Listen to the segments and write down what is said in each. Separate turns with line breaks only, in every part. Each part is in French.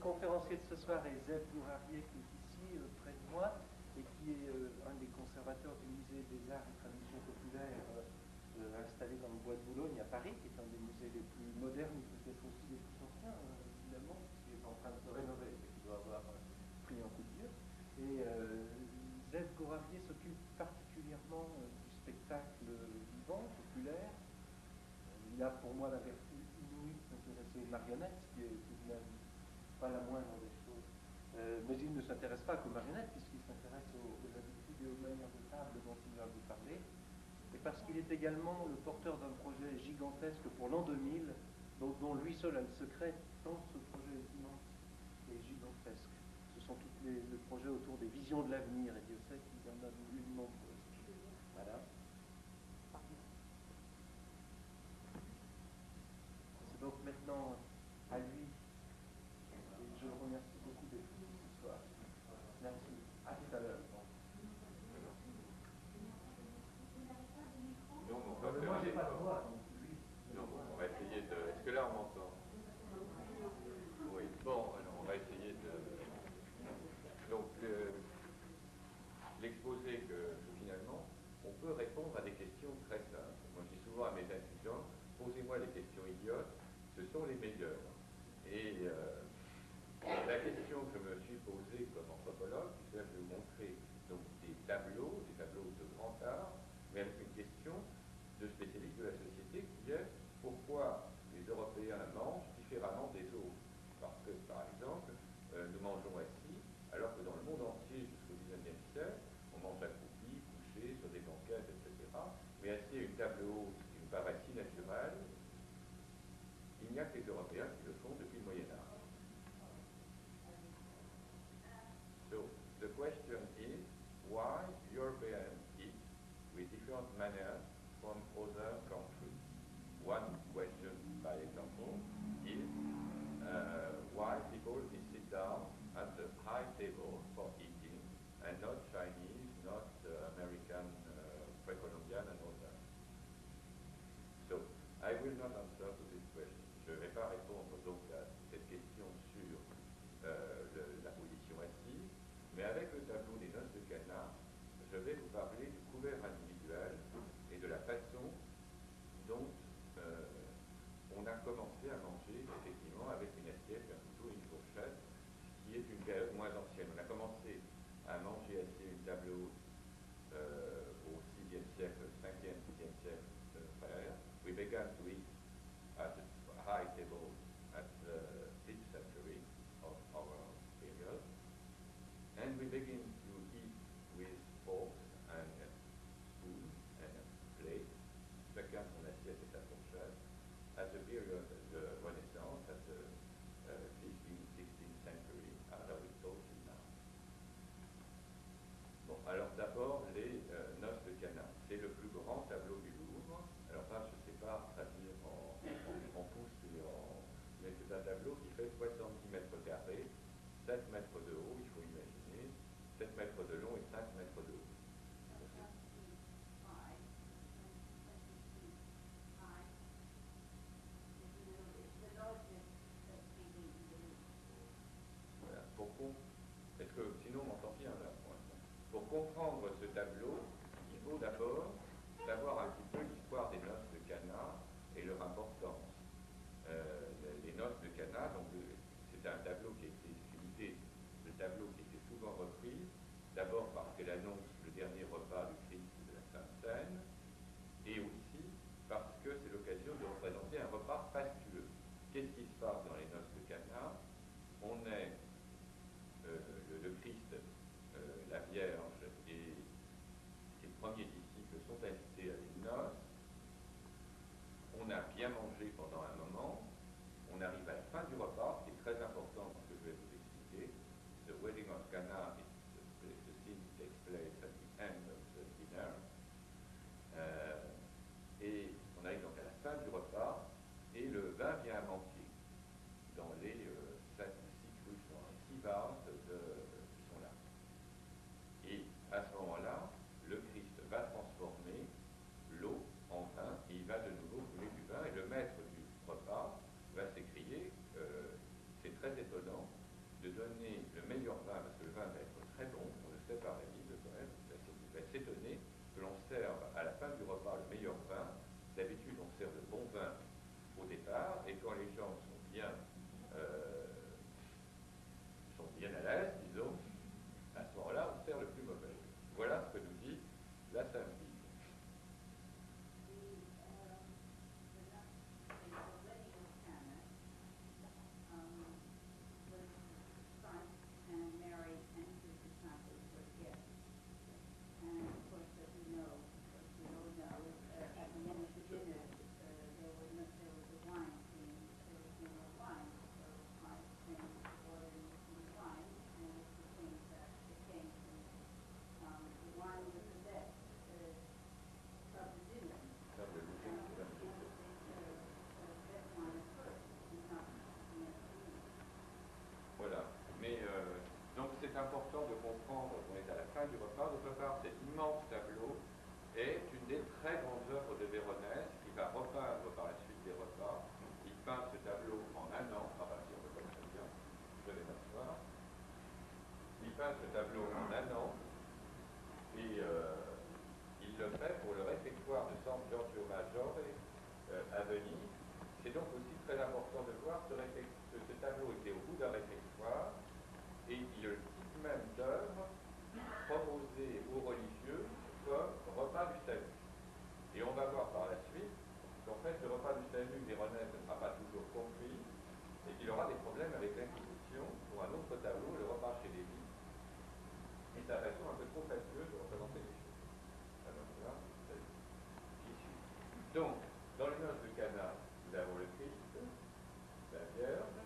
conférencier de ce soir est Zeev Gourarié, qui est ici, près de moi, et qui est un des conservateurs du musée des arts et traditions populaires installé dans le bois de Boulogne à Paris, qui est un des musées les plus modernes, peut-être aussi les plus anciens, évidemment, qui est en train de se rénover, et qui doit avoir pris un coup de vieux. Et Zeev Gourarié s'occupe particulièrement du spectacle vivant, populaire. Il a pour moi la vertu inouïe de s'intéresser aux marionnettes, ce qui est tout de même pas la moindre des choses. Mais il ne s'intéresse pas qu'aux marionnettes, puisqu'il s'intéresse aux habitudes et aux manières de table dont il va vous parler. Et parce qu'il est également le porteur d'un projet gigantesque pour l'an 2000, dont lui seul a le secret, tant ce projet est immense et gigantesque. Ce sont tous les projets autour des visions de l'avenir, et Dieu sait qu'il y en a une nombreuse. Voilà. C'est donc maintenant à lui, et je le remercie beaucoup d'être ici ce soir. Merci. À tout à l'heure. Moi, j'ai pas de voix.
Non, on va essayer de... Est-ce que là, on m'entend? Oui. Bon, alors, on va essayer de... Donc, l'exposé que, finalement, on peut répondre à des questions très simples. Moi, je dis souvent à mes étudiants, posez-moi des questions idiotes, ce sont les meilleures. Et la question que je me suis posée comme anthropologue, c'est que je vais vous montrer donc, des tableaux de grand art, mais avec une question de spécialiste de la société qui est pourquoi les Européens mangent différemment des autres. Parce que, par exemple, nous mangeons assis, alors que dans le monde entier, jusqu'au XIXe siècle, on mange accroupi, couché, sur des banquettes, etc. Mais assis à une table haute qui nous paraît si naturelle, il n'y a que les Européens qui le font depuis le Moyen-Âge. So, the question is, why Europeans eat with different manners from other countries? One question, by example, is why people sit down at the high table for eating and not Chinese, not American, pre-Columbian and all that. So, I will not answer to this question. Je ne vais pas répondre donc à cette question sur la position assise, mais avec le tableau des noces de Cana, je vais vous parler du couvert individuel et de la façon dont on a commencé à manger effectivement avec une assiette, un couteau et une fourchette, qui est une période moins ancienne. On a commencé à manger assis à une table haute au 6e siècle, 5e, 6e siècle frère. We began to eat at a high table at the 5th century of our period. And we begin to eat with forks and spoon and plate, chacun son assiette et sa fourchette, at the period of the Renaissance, at the 15th, 16th century, as we talk now. Bon, alors d'abord, les noces de Cana. C'est le plus grand tableau du Louvre. Alors là, je ne sais pas traduire en pouces et en... Mais c'est un tableau qui fait 70 mètres carrés, 7 mètres de haut, il faut imaginer, 7 mètres de long et 5 mètres de haut. Voilà. Est-ce que sinon on m'entend bien là pour l'instant? Pour comprendre ce tableau, il faut d'abord savoir un petit peu l'histoire des noces de Cana et leur importance. Les noces de Cana, donc c'est un tableau qui a été utilisé, le tableau qui a été souvent repris, d'abord parce qu'elle annonce le dernier repas du Christ de la Sainte Seine, et aussi parce que c'est l'occasion de représenter un repas fastueux. Qu'est-ce qui se passe dans les noces de Cana? On est le Christ, la Vierge et ses premiers disciples sont invités à une noce. On a bien mangé pendant un moment. On arrive à la fin du repas, ce qui est très important dans ce que je vais vous expliquer. The wedding of Cana, the scene takes place at the end of the dinner. Et on arrive donc à la fin du repas, et le vin vient à manquer dans les 7 ou 6 cruches, dans les 6 vases qui sont là. Et à ce moment-là, le Christ va transformer l'eau en vin, et il va de nouveau couler du vin, et le maître du repas va s'écrier, c'est très étonnant, est important de comprendre qu'on est à la fin du repas. D'autre part, cet immense tableau est une des très grandes œuvres de Véronèse qui va repeindre par la suite des repas. Il peint ce tableau en un an, enfin si on le voit très bien, je vais m'asseoir. Il peint ce tableau en un an et il le fait pour le réfectoire de San Giorgio Maggiore à Venise. C'est donc aussi très important de voir ce tableau était au bout d'un réfectoire et il le type même d'œuvre proposée aux religieux comme repas du salut. Et on va voir par la suite qu'en fait le repas du salut, Véronèse ne sera pas toujours compris et qu'il aura des problèmes avec l'Inquisition pour un autre tableau, le repas chez Lévi, et sa façon un peu trop factueuse de représenter les choses. Alors là, j'y suis. Donc, dans les noces de Cana, nous avons le Christ, la Vierge,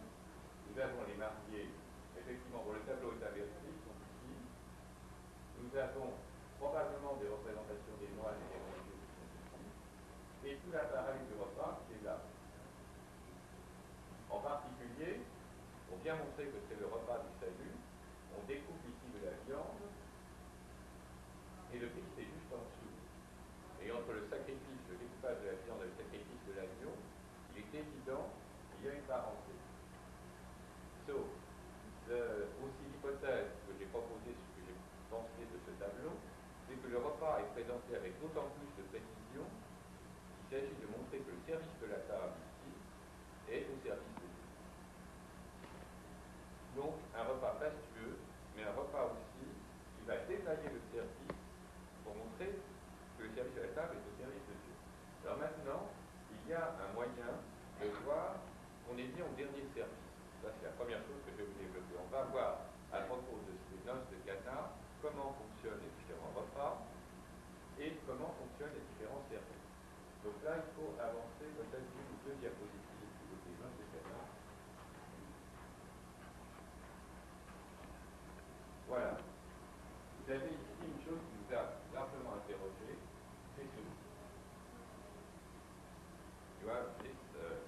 nous avons les mariés, effectivement, bon, le tableau est inversé, ils sont ici. Nous avons probablement des représentations des moines et des religieux qui sont ici, et tout l'appareil du repas qui est là. En particulier, pour bien montrer que c'est le repas du salut, on découpe ici de la viande, et le Christ est juste en dessous. Et entre le sacrifice, le découpage de la viande et le sacrifice de l'agneau, il est évident qu'il y a une parenté. Aussi l'hypothèse que j'ai proposée, ce que j'ai pensé de ce tableau, c'est que le repas est présenté avec d'autant plus de précision qu'il s'agit de montrer que le service de la table ici est au service de Dieu. Donc un repas fastueux, mais un repas aussi qui va détailler le service pour montrer que le service de la table est au service de Dieu. Alors maintenant, il y a un moyen de voir qu'on est bien au dernier service. Ça, c'est la première chose que je vais vous développer. On va voir, à propos de ces noces de Cana, comment fonctionnent les différents repas et comment fonctionnent les différents services. Donc là, il faut avancer peut-être une ou deux diapositives du côté noces de Cana. Voilà. Vous avez ici une chose qui nous a largement interrogé, c'est ceci. You have this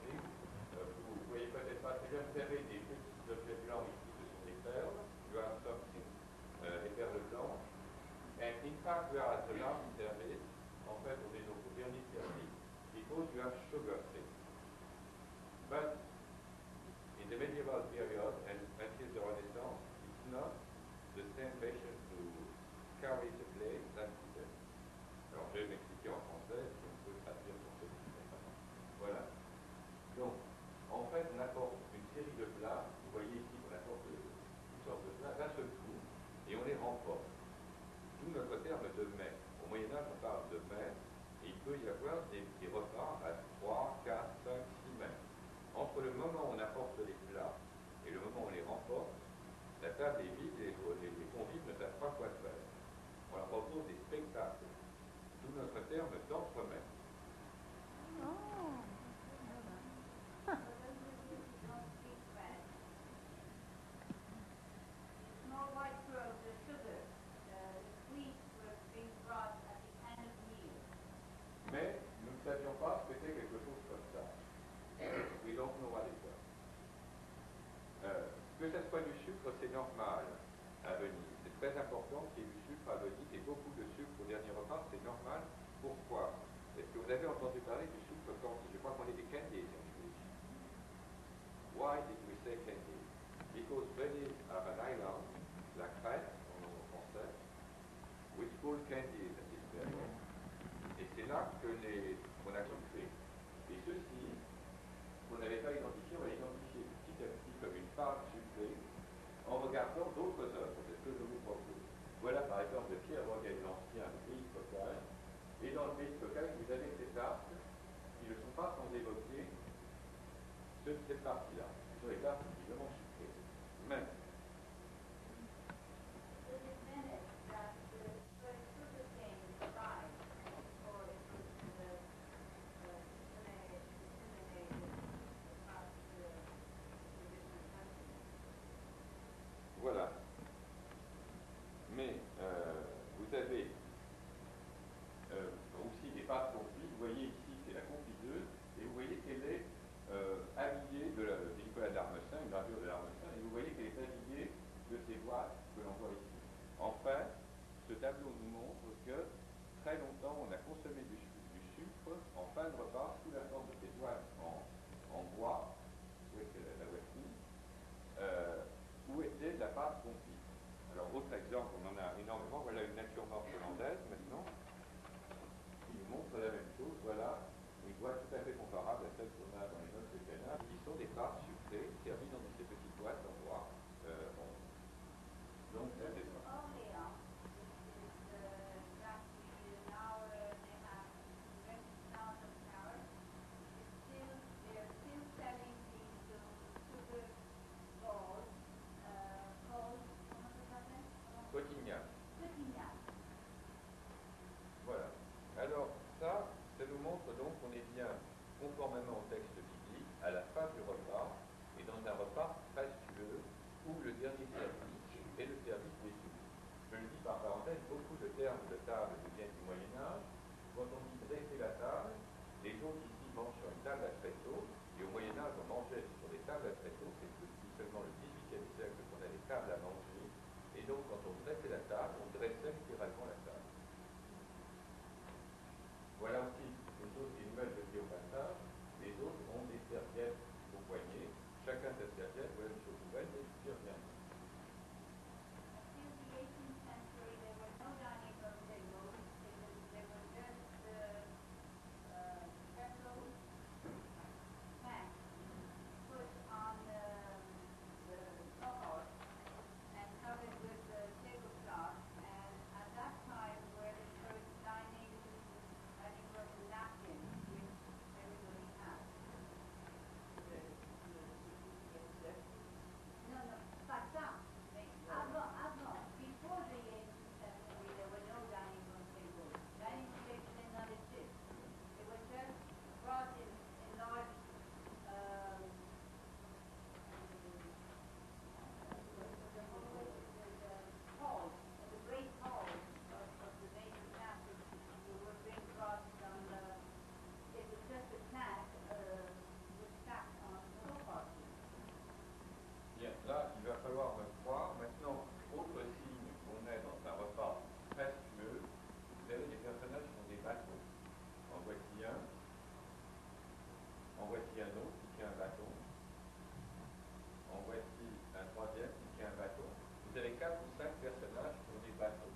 thing. Vous ne voyez peut-être pas très bien, vous avez des petits objets blancs ici, ce sont des perles. You have something, des perles blanches. And in fact, we are at the last service. En fait, on est donc au dernier service, because you have sugar things. But in the medieval period and until the Renaissance, it's not the same fashion to carry the plate than today. Alors, je vais m'expliquer en français, si on peut traduire pour ceux qui ne sont pas. Voilà. Donc, en fait, on apporte une série de plats. Vous voyez ici qu'on apporte toutes sortes de plats d'un seul coup, et on les remporte. D'où notre terme de mets. Au Moyen-Âge, on parle de mets, et il peut y avoir des repas à 3, 4, 5, 6 mets. Entre le moment où on apporte les plats et le moment où on les remporte, la table est vide et les convives ne savent pas quoi faire. On leur propose des spectacles. D'où notre terme d'entremets. Mais nous ne savions pas que c'était quelque chose comme ça. We don't know what it was. Que ce soit du sucre, c'est normal à Venise. C'est très important qu'il y ait du sucre à Venise et beaucoup de sucre au dernier repas, c'est normal. Pourquoi? Est-ce que vous avez entendu parler du sucre candy? Je crois qu'on est des candies en English. Why did we say candy? Because Venice have an island, la Crète en français, which called candies at this period. Et c'est là qu'on a construit. Et ceci, qu'on n'avait pas identifié, on l'a identifié petit à petit comme une pâte sucrée en regardant d'autres œuvres. C'est ce que je vous propose. Voilà par exemple de Pierre Roguet l'Ancien, le Pays de Cocagne. Et dans le Pays de Cocagne, vous avez ces tartes qui ne sont pas sans évoquer cette partie-là. Ce sont les tartes visiblement sucrées. Même. Voilà. Mais vous avez aussi des pâtes confites. Vous voyez ici, c'est la confiteuse. Et vous voyez qu'elle est habillée de Nicolas d'Armessin, une gravure de l'Armessin. Et vous voyez qu'elle est habillée fin de repas sous la forme de ces toiles en bois, où était la voici, où était de la pâte confite. Alors, autre exemple, on en a énormément. Voilà une nature morte hollandaise maintenant, qui nous montre la même chose. Voilà une boîte tout à fait comparable à celle qu'on a dans les notes de canard, qui sont des pâtes sucrées servies dans ces petites boîtes en bois. Donc, c'est des Cotignac. Voilà. Alors, ça nous montre donc qu'on est bien, conformément au texte biblique, à la fin du repas, et dans un repas fastueux, où le dernier service est le service des soupes. Je le dis par parenthèse, beaucoup de termes de table viennent du Moyen-Âge. Quand on dit dresser la table, les autres ici mangent sur une table à tréteaux, et au Moyen-Âge, on mangeait sur des tables à tréteaux. C'est seulement le XVIIIe siècle qu'on a des tables à manger, et donc quand on dressait la table, on dressait littéralement la table. Voilà aussi une chose qui est nouvelle de au passage. Les autres ont des serviettes au poignet. Chacun sa serviette, voilà une chose nouvelle, mais je reviens. Là, il va falloir me croire. Maintenant, autre signe qu'on est dans un repas fastueux, vous avez des personnages qui ont des bâtons. En voici un. En voici un autre qui tient un bâton. En voici un troisième qui tient un bâton. Vous avez 4 ou 5 personnages qui ont des bâtons.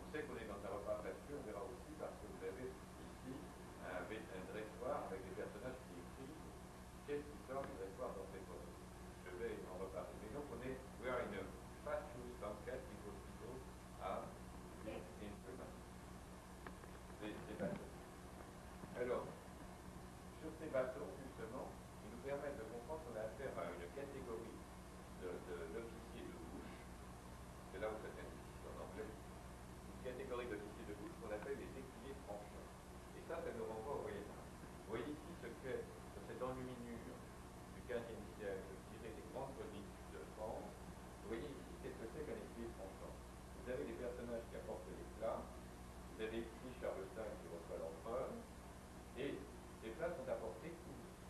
On sait qu'on est dans un repas fastueux, on verra aussi parce que vous avez ici un dressoir avec des personnages qui écrivent qu'est-ce qui sort du dressoir dans ces postes. Je vais en reparler. Mais donc on est, we are in a fastuous banquet because people are instruments. Des bâtons. Alors, sur ces bâtons, justement, ils nous permettent de comprendre qu'on a affaire à une catégorie d'officiers de bouche. C'est là où ça s'indique en anglais. Une catégorie d'officiers de bouche qu'on appelle les écuyers tranchants. Et ça nous renvoie au Moyen-Âge. Vous voyez ici ce qu'est sur cette enluminure du XVe siècle, tiré des grandes chroniques de France. Vous voyez ici qu'est-ce que c'est qu'un écuyer tranchant. Vous avez des personnages qui apportent les plats, vous avez ici Charles V qui reçoit l'empereur, et les plats sont apportés couverts.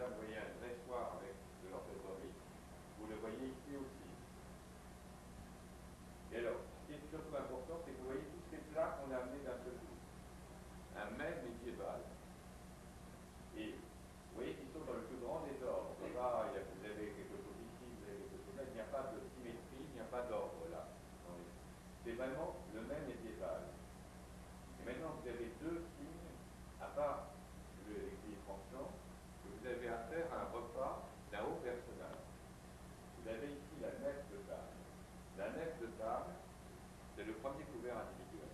là, vous voyez un dressoir avec de l'orthographique. Vous le voyez ici aussi. Et alors, ce qui est surtout important, c'est que vous voyez tous ces plats qu'on a amenés d'un seul coup. Un mets médiéval. Et vous voyez qu'ils sont dans le plus grand désordre. Là, vous avez quelque chose ici, vous avez quelque chose là. Il n'y a pas de symétrie, il n'y a pas d'ordre là. C'est vraiment le mets médiéval. Et maintenant, vous avez deux signes, à part l'équilibre tranchant, que vous avez affaire à un repas d'un haut personnage. Vous avez ici la nef de table. La nef de table, c'est le premier couvert individuel.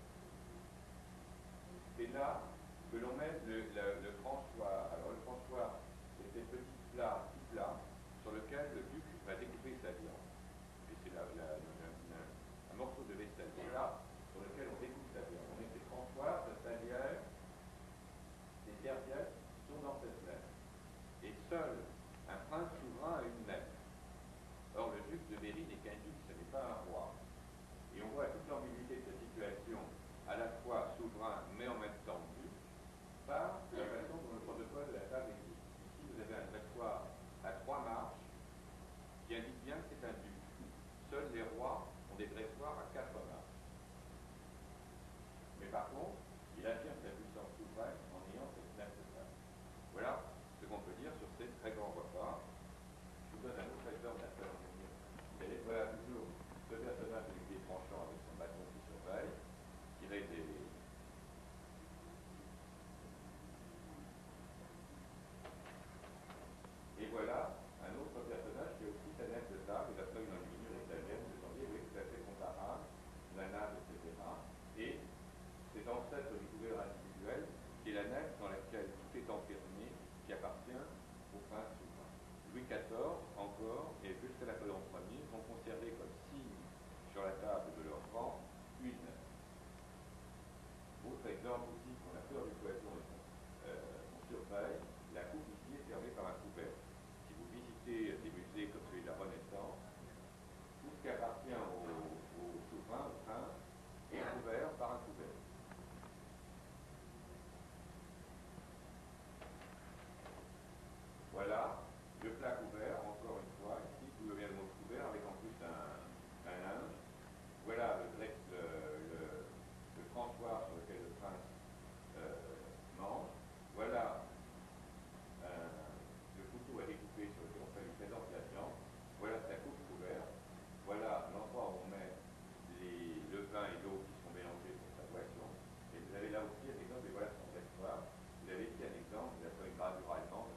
C'est là que l'on met le François. Alors le François, c'est ces petits plats, sur lequel le duc va découper sa viande. Et c'est un morceau de vaisselle plat sur lequel on découpe sa viande. On met des François, de salière, des serviettes qui sont dans cette nef. Et seul un prince souverain a une nef. Or le duc de Berry n'est qu'un duc, ce n'est pas un roi. Et on voit toute l'ambiguïté de cette situation, à la fois souverain, mais en même temps duc, par la façon dont le protocole de la table existe. Ici, vous avez un dressoir à 3 marches qui indique bien que c'est un duc. Seuls les rois ont des dressoirs à 4 marches. Mais par contre, il affirme sa puissance souveraine en ayant cette nef de table. Voilà ce qu'on peut dire sur ces très grands repas. Je vous donne un autre exemple d'un cérémonie. Voilà toujours ce personnage avec des tranchants avec son bâton qui surveille, tiré des... Et voilà un autre personnage qui a aussi sa nef de table, et d'après une enluminure italienne, vous voyez, oui, tout à fait comparable, la nave, etc. Et cet ancêtre du couvert individuel, qui est la nef dans laquelle tout est enfermé, qui appartient au prince souverain. Louis XIV, encore, et jusqu'à Napoléon Ier, vont conserver comme signe sur la table de leur rang une nef. Autre exemple aussi, qu'on a peur du poison et qu'on surveille, la coupe ici est fermée par un couvert. Si vous visitez des musées comme celui de la Renaissance, tout ce qui appartient au souverain, au prince, est couvert par un couvert. Voilà, le plat couvert, encore une fois, ici, vous voyez le mot couvert avec en plus un linge. Voilà le François sur lequel le prince mange. Voilà le couteau à découper sur lequel on fait une présence de la viande. Voilà sa coupe couverte. Voilà l'endroit où on met le vin et l'eau qui sont mélangés pour sa boisson. Et vous avez là aussi un exemple, et voilà son dressoir. Vous avez ici un exemple, d'après une gravure allemande,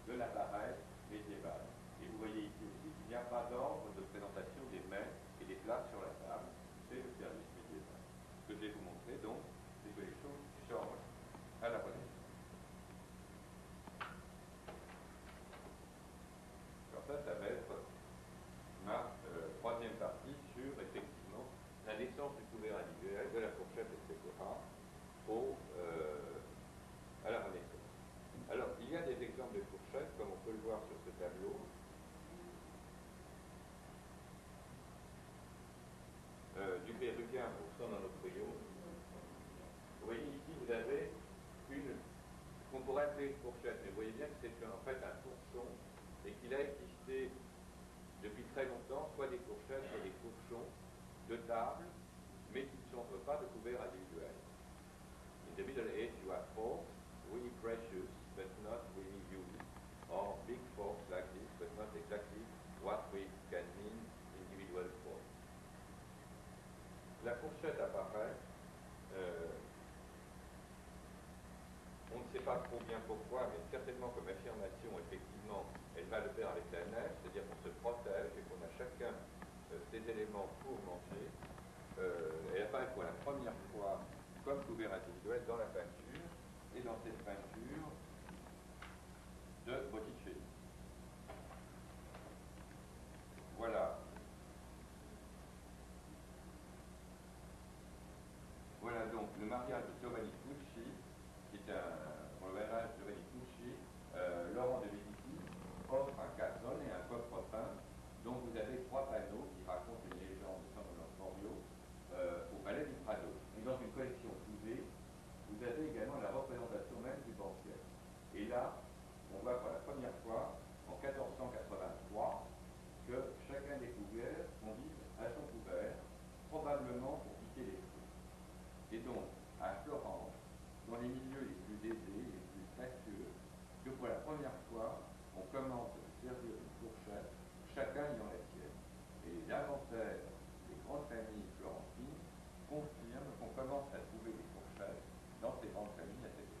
de l'appareil médiéval. Et vous voyez ici aussi qu'il n'y a pas d'ordre de présentation des mets et des plats sur la table. C'est le service médiéval. Ce que je vais vous montrer donc, c'est que les choses changent à la Renaissance. Alors ça va être ma troisième partie sur, effectivement, la naissance du couvert individuel, de la fourchette, etc., à la Renaissance. Alors, il y a des exemples de fourchettes, comme on peut le voir sur ce tableau. Du Péruvien pour son onofrio. Vous voyez ici, vous avez ce qu'on pourrait appeler une fourchette, mais vous voyez bien que c'est en fait un fourchon et qu'il a existé depuis très longtemps, soit des fourchettes, soit des fourchons de table, mais qui ne sont pas de couvert individuel. In the Middle Age, you have forks, really precious, but not really used, or big forks like this, but not exactly what we can mean individual forks. La fourchette apparaît, on ne sait pas trop bien pourquoi, mais certainement comme affirmation, effectivement, elle va le faire avec la nef, c'est-à-dire qu'on se protège et qu'on a chacun ces éléments pour manger. Elle apparaît pour la première fois comme couvert individuel dans la peinture, et dans cette peinture de Botticelli. Voilà. Voilà donc le mariage de Giovanni Pucci, qui est pour le mariage de Giovanni Pucci, Laurent de Médicis offre un cassone et un coffre peint, dont vous avez 3 panneaux qui racontent une légende de San Onofrio au Palais du Prado. Et dans une collection privée, vous avez également la représentation même du banquier. Et là, on voit pour la première commence à se servir d'une fourchette, chacun ayant la sienne. Et l'inventaire des grandes familles florentines confirme qu'on commence à trouver des fourchettes dans ces grandes familles à cette époque.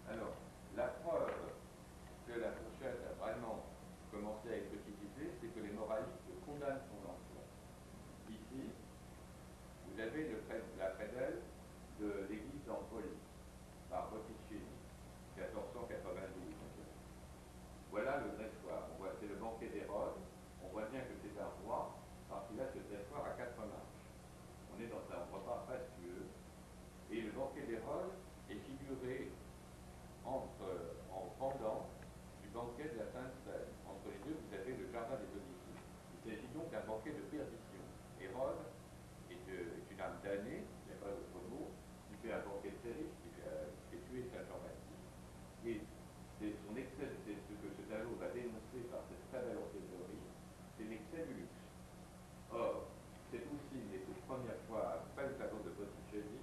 Alors, la preuve que la fourchette a vraiment commencé à être utilisée, c'est que les moralistes condamnent son emploi. Ici, vous avez la prédelle de l'église d'Empoli, par Botticini, 1492. Voilà le dressoir. C'est le banquet d'Hérode. On voit bien que c'est un roi, parce qu'il a ce dressoir à 4 marches. On est dans un repas fastueux. Et le banquet d'Hérode est figuré en pendant du banquet de la Sainte Seine. Entre les deux, vous avez le jardin des Oliviers. Il s'agit donc d'un banquet de perdition. Hérode est une âme damnée, il n'y a pas d'autre mot, qui fait un banquet terrible, qui fait tuer Saint Jean-Baptiste. Et c'est son excès, c'est ce que ce tableau va dénoncer par cette très belle orfèvrerie, c'est l'excès du luxe. Or, c'est aussi une des toutes premières fois, après le tableau de Botticelli,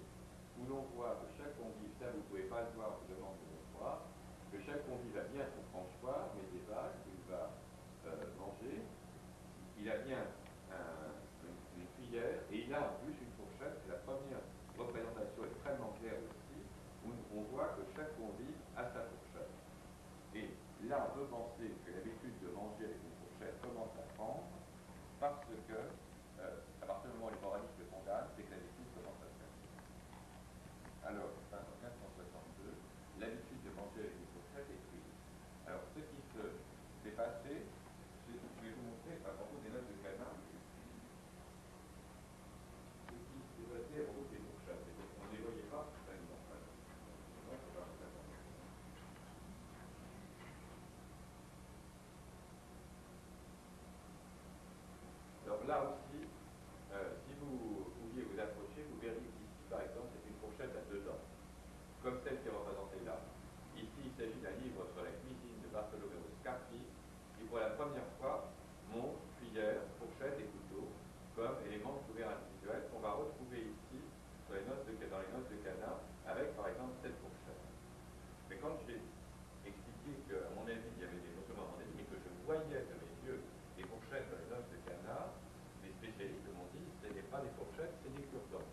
où l'on voit que chaque convive, ça vous ne pouvez pas le voir, je vous demande de le voir, que chaque convive a bien son franchoir médiéval qu'il va manger, il a bien une cuillère, et il a en plus une fourchette. C'est la première représentation extrêmement claire aussi, où on voit que chaque convive a sa fourchette. Et là, on peut penser que l'habitude de manger avec une fourchette commence à prendre, parce que, à partir du moment où les moralistes le condamnent, c'est que l'habitude commence à se faire. Alors, en 1562, l'habitude de manger avec une fourchette est prise. Alors, ce qui s'est passé, je vais vous montrer à propos des notes de Canin, ce qui s'est passé à propos des fourchettes. On ne les voyait pas, ça nous en fait. Alors là aussi, si vous pouviez vous approcher, vous verriez qu'ici, par exemple, c'est une fourchette à 2 dents, comme celle qui est représentée là. Ici, il s'agit d'un livre sur la cuisine de Bartolomeo Scarpi, qui pour la première fois montre cuillère, fourchette et couteau comme éléments de couvert individuel qu'on va retrouver ici dans les notes de Canin, avec par exemple cette fourchette. Mais quand j'ai expliqué qu'à mon avis, il y avait des notions à mon avis, et que je voyais de mes yeux des fourchettes dans les notes de Canin, les spécialistes m'ont dit ce n'est pas des fourchettes, c'est des cure-dents.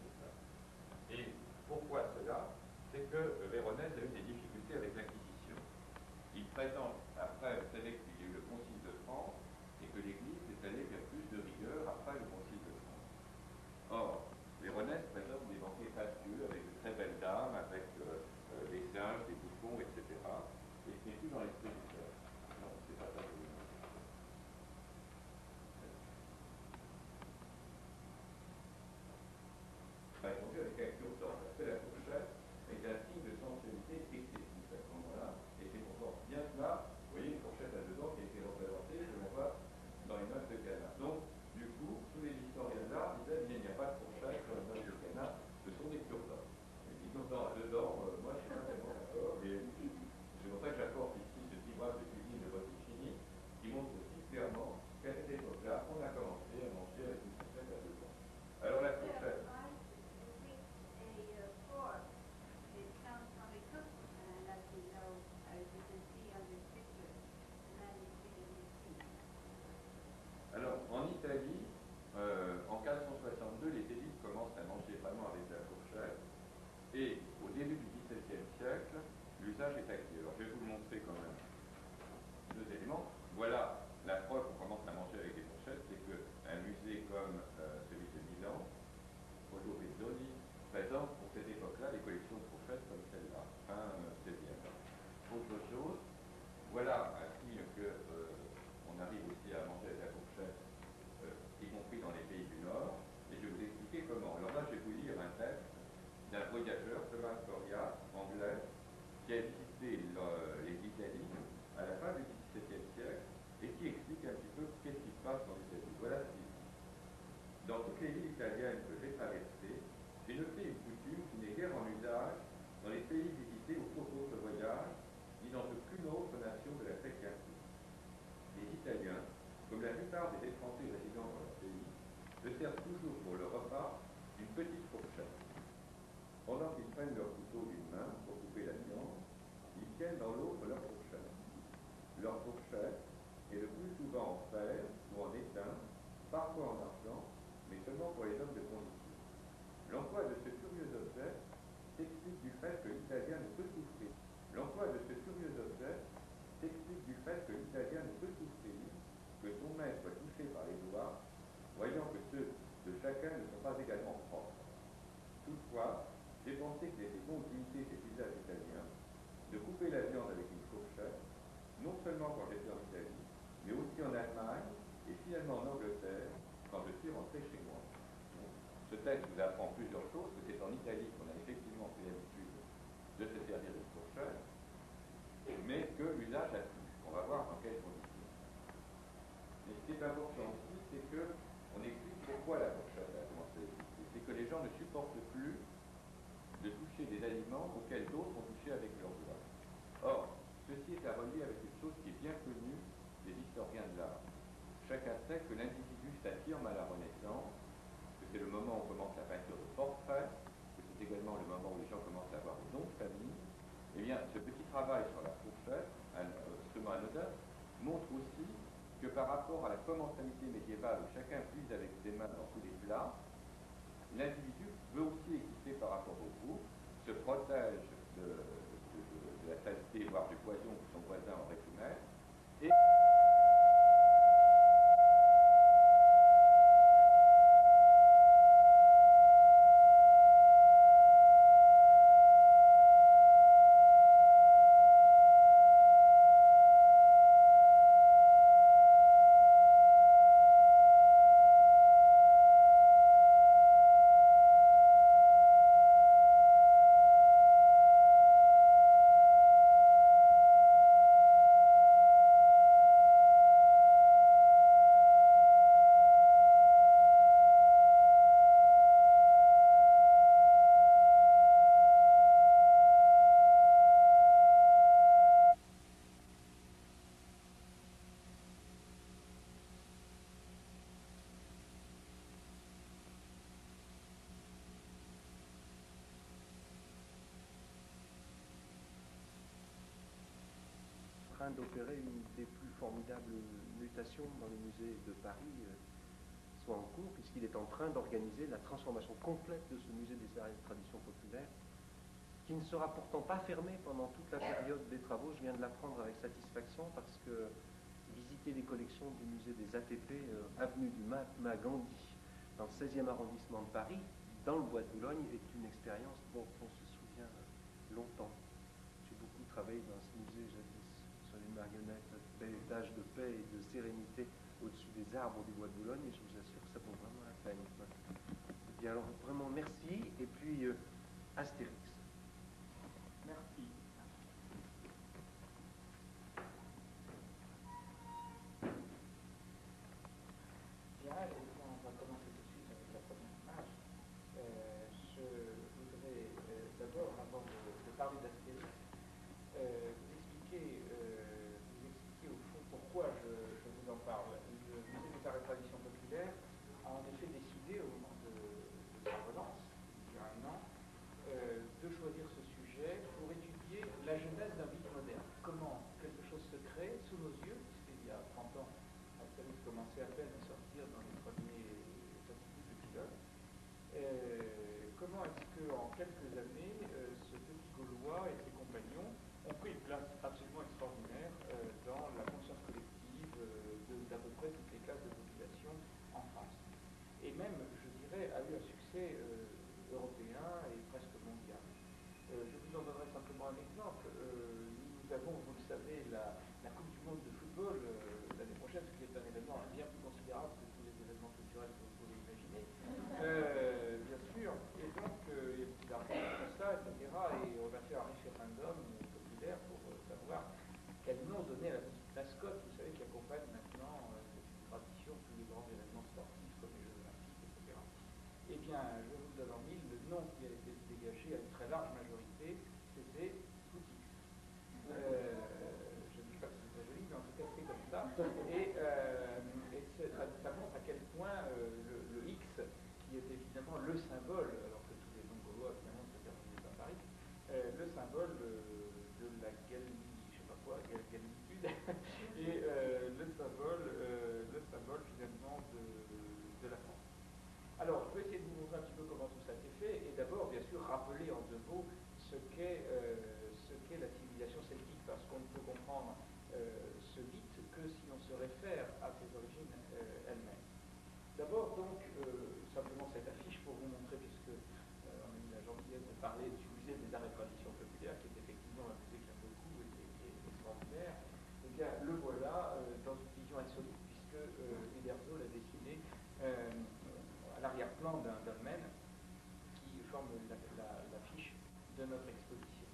Et pourquoi cela? C'est que Véronèse a eu des difficultés avec l'Inquisition. Il présente, après, vous savez qu'il y a eu le Concile de France, et que l'Église est allée vers plus de rigueur après le Concile de France. Or, Véronèse présente des banquets fastueux avec de très belles dames, avec des singes, des bouffons, etc. Et ce n'est plus dans l'esprit du cœur. Non, c'est pas ça que je veux dire. Bah, ils ont vu avec un cure-dent, parce que la fourchette est un signe de sensualité excessive à ce moment-là, et c'est pourtant bien cela, vous voyez une fourchette à 2 dents qui a été représentée, je le vois dans les notes de Canin. Donc, du coup, tous les historiens là disaient il n'y a pas de fourchette dans les notes de Canin, ce sont des cure-dents. Les cure-dents à 2 dents, moi je suis pas tellement d'accord, et c'est pour ça que j'apporte ici ce petit livre de cuisine de Botticini, qui montre aussi clairement qu'à cette époque-là, on a commencé à manger avec une fourchette à 2 dents. Alors la fourchette. Alors, en Italie, en 1562, les élites commencent à manger vraiment avec la fourchette. Et au début du XVIIe siècle, l'usage est acquis. Alors, je vais vous le montrer quand même. 2 éléments. Voilà la preuve qu'on commence à manger avec des fourchettes, c'est qu'un musée comme celui de Milan, Polo Bezzoni, présente pour cette époque-là des collections de fourchettes comme celle-là, fin 16e. Autre chose, voilà un signe qu'on arrive aussi à manger avec la fourchette, y compris dans les pays du Nord, et je vais vous expliquer comment. Alors là, je vais vous lire un texte d'un voyageur, Thomas Coria, anglais, qui a visité l'Italie à la fin du XVIIe siècle et qui explique un petit peu qu'est-ce qui se passe en Italie. Voilà ce qu'il dit. Dans toutes les villes italiennes que j'ai traversées, j'ai noté une coutume qui n'est guère en usage dans les pays visités au cours d'autres voyages, ni dans aucune autre nation de la chrétienté. Les Italiens comme la plupart des étrangers résidant dans leur pays, se servent toujours pour le repas d'une petite fourchette. Pendant qu'ils prennent leur couteau d'une main pour couper la viande, ils tiennent dans l'autre leur fourchette. Leur fourchette est le plus souvent en fer ou en étain, parfois en argent, mais seulement pour les hommes de condition. L'emploi de ce curieux objet s'explique du fait que l'italien ne peut souffrir. L'emploi de ce curieux objet s'explique du fait que l'italien ne peut souffrir que son maître soit touché par les doigts, voyant que ceux de chacun ne sont pas également propres. Toutefois, j'ai pensé qu'il était bon d'imiter cet usage italien, de couper la viande avec une fourchette, non seulement quand j'étais en Italie, mais aussi en Allemagne et finalement en Angleterre, quand je suis rentré chez moi. Ce texte vous apprend plusieurs choses, que c'est en Italie qu'on a effectivement pris l'habitude de se servir d'une fourchette, mais que l'usage a plu. On va voir dans quelles conditions. Mais ce qui est important aussi, c'est qu'on explique pourquoi la fourchette a commencé à exister. C'est que les gens ne supportent plus de toucher des aliments auxquels d'autres ont touché avec leurs doigts. Or, ceci est à relier avec une chose qui est bien connue des historiens de l'art. Chacun sait que l'individu s'affirme à la Renaissance, que c'est le moment où commence la peinture de portrait, que c'est également le moment où les gens commencent à avoir des noms de famille. Eh bien, ce petit travail sur la fourchette, un instrument anodin, montre aussi que par rapport à la commensalité médiévale où chacun puise avec ses mains dans tous les plats, l'individu veut aussi exister par rapport au groupe, se protège de la saleté, voire du poison que son voisin aurait pu mettre, et
d'opérer une des plus formidables mutations dans les musées de Paris soit en cours, puisqu'il est en train d'organiser la transformation complète de ce musée des arts et des traditions populaires, qui ne sera pourtant pas fermé pendant toute la période des travaux. Je viens de l'apprendre avec satisfaction, parce que visiter les collections du musée des ATP, avenue du Mahatma Gandhi, dans le 16e arrondissement de Paris, dans le bois de Boulogne, est une expérience dont on se souvient longtemps. J'ai beaucoup travaillé dans ce musée jadis, sur les marionnettes d'âge de paix et de sérénité au-dessus des arbres du bois de Boulogne, et je vous assure que ça vaut vraiment la peine. Et bien alors, vraiment merci, et puis Astérix.
Merci. Bien, on va commencer tout de suite avec la première image. Je voudrais d'abord, avant de parler d'Astérix, vous expliquer au fond pourquoi je vous en parle. Le Musée des Arts et Traditions Populaires a en effet décidé, au moment de sa relance, il y a un an, de choisir ce sujet pour étudier la genèse d'un mythe moderne. Comment quelque chose se crée sous nos yeux, puisqu'il y a 30 ans, Astérix commençait à peine à sortir dans les premiers statistiques de pilote. Comment est-ce qu'en quelques années, ce petit Gaulois et ses compagnons ont pris une place absolument extraordinaire dans la conscience collective d'à peu près toutes les classes de population en France. Et même, je dirais, a eu un succès européen et presque mondial. Je vous en donnerai simplement un exemple. Nous avons, vous le savez, la Coupe du Monde de football l'année prochaine, ce qui est un événement bien plus considérable que tous les événements culturels que vous pouvez imaginer. Bien sûr. Et donc, il y a beaucoup d'argent pour ça, etc. Et on a fait un référendum populaire pour savoir quel nom donner à la petite mascotte, vous savez, qui accompagne maintenant cette tradition, tous les grands événements sportifs comme les Jeux Olympiques, etc. Eh bien, je vous le donne en mille, le nom qui a été dégagé à une très large majorité, c'était Footix. Je ne dis pas que c'est très joli, mais en tout cas c'est comme ça. Et le symbole, alors que tous les noms gaulois finalement se terminent par Paris, le symbole de la je sais pas quoi, galitude, et le symbole finalement de la France. Alors, je vais essayer de vous montrer un petit peu comment tout ça a été fait, et d'abord, bien sûr, rappeler en 2 mots ce qu'est la civilisation celtique, parce qu'on ne peut comprendre ce mythe que si on se réfère à ses origines elles-mêmes. D'abord, donc, simplement cette affiche pour vous montrer, puisque on a eu la gentillesse de parler du musée des arts et traditions populaires, qui est effectivement un musée que j'aime beaucoup et qui est extraordinaire. Eh bien, le voilà dans une vision insolite, puisque Uderzo l'a dessiné à l'arrière-plan d'un dolmen qui forme l'affiche de notre exposition.